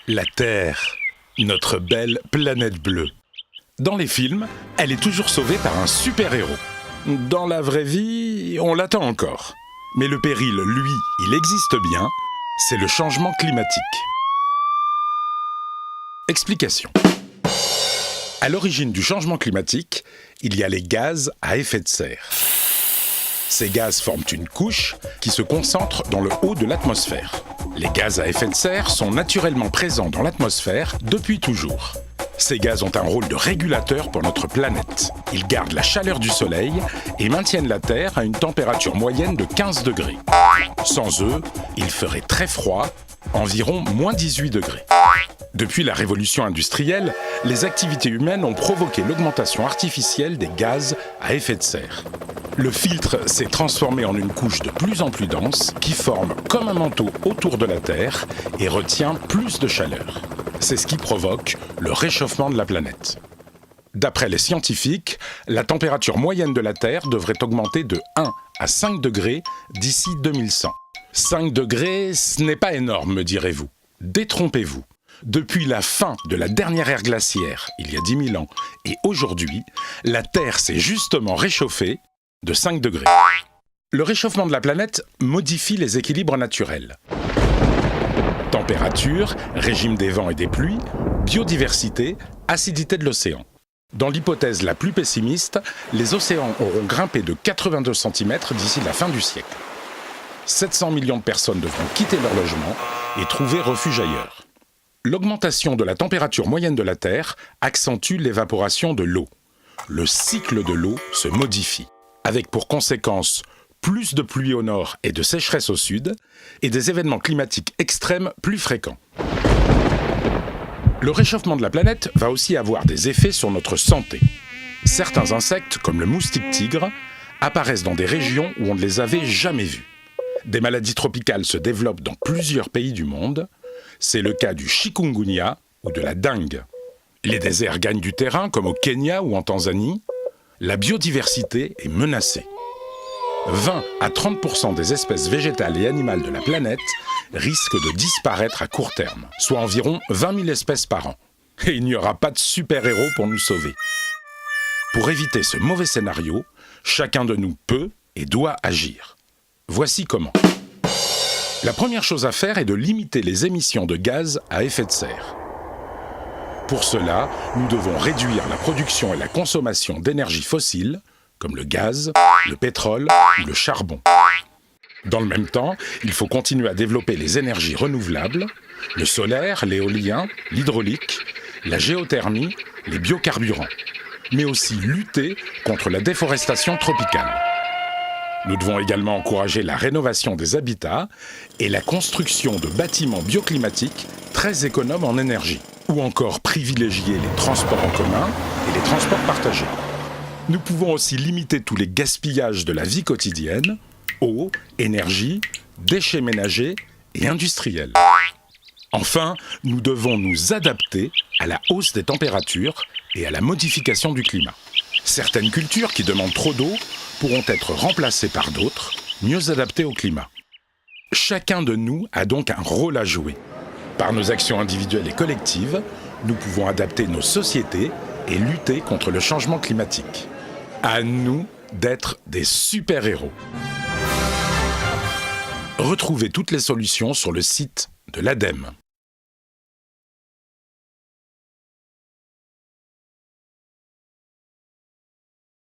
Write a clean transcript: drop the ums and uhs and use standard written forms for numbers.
La Terre, notre belle planète bleue. Dans les films, elle est toujours sauvée par un super-héros. Dans la vraie vie, on l'attend encore. Mais le péril, lui, il existe bien, c'est le changement climatique. Explication. À l'origine du changement climatique, il y a les gaz à effet de serre. Ces gaz forment une couche qui se concentre dans le haut de l'atmosphère. Les gaz à effet de serre sont naturellement présents dans l'atmosphère depuis toujours. Ces gaz ont un rôle de régulateur pour notre planète. Ils gardent la chaleur du soleil et maintiennent la Terre à une température moyenne de 15 degrés. Sans eux, il ferait très froid, environ moins 18 degrés. Depuis la révolution industrielle, les activités humaines ont provoqué l'augmentation artificielle des gaz à effet de serre. Le filtre s'est transformé en une couche de plus en plus dense qui forme comme un manteau autour de la Terre et retient plus de chaleur. C'est ce qui provoque le réchauffement de la planète. D'après les scientifiques, la température moyenne de la Terre devrait augmenter de 1 à 5 degrés d'ici 2100. 5 degrés, ce n'est pas énorme, me direz-vous. Détrompez-vous. Depuis la fin de la dernière ère glaciaire, il y a 10 000 ans, et aujourd'hui, la Terre s'est justement réchauffée de 5 degrés. Le réchauffement de la planète modifie les équilibres naturels. Température, régime des vents et des pluies, biodiversité, acidité de l'océan. Dans l'hypothèse la plus pessimiste, les océans auront grimpé de 82 cm d'ici la fin du siècle. 700 millions de personnes devront quitter leur logement et trouver refuge ailleurs. L'augmentation de la température moyenne de la Terre accentue l'évaporation de l'eau. Le cycle de l'eau se modifie, avec pour conséquence plus de pluie au nord et de sécheresse au sud, et des événements climatiques extrêmes plus fréquents. Le réchauffement de la planète va aussi avoir des effets sur notre santé. Certains insectes, comme le moustique tigre, apparaissent dans des régions où on ne les avait jamais vus. Des maladies tropicales se développent dans plusieurs pays du monde. C'est le cas du chikungunya ou de la dengue. Les déserts gagnent du terrain, comme au Kenya ou en Tanzanie. La biodiversité est menacée. 20 à 30% des espèces végétales et animales de la planète risquent de disparaître à court terme, soit environ 20 000 espèces par an. Et il n'y aura pas de super-héros pour nous sauver. Pour éviter ce mauvais scénario, chacun de nous peut et doit agir. Voici comment. La première chose à faire est de limiter les émissions de gaz à effet de serre. Pour cela, nous devons réduire la production et la consommation d'énergie fossile, comme le gaz, le pétrole ou le charbon. Dans le même temps, il faut continuer à développer les énergies renouvelables, le solaire, l'éolien, l'hydraulique, la géothermie, les biocarburants, mais aussi lutter contre la déforestation tropicale. Nous devons également encourager la rénovation des habitats et la construction de bâtiments bioclimatiques très économes en énergie, ou encore privilégier les transports en commun et les transports partagés. Nous pouvons aussi limiter tous les gaspillages de la vie quotidienne, eau, énergie, déchets ménagers et industriels. Enfin, nous devons nous adapter à la hausse des températures et à la modification du climat. Certaines cultures qui demandent trop d'eau pourront être remplacées par d'autres, mieux adaptées au climat. Chacun de nous a donc un rôle à jouer. Par nos actions individuelles et collectives, nous pouvons adapter nos sociétés et lutter contre le changement climatique. À nous d'être des super-héros. Retrouvez toutes les solutions sur le site de l'ADEME.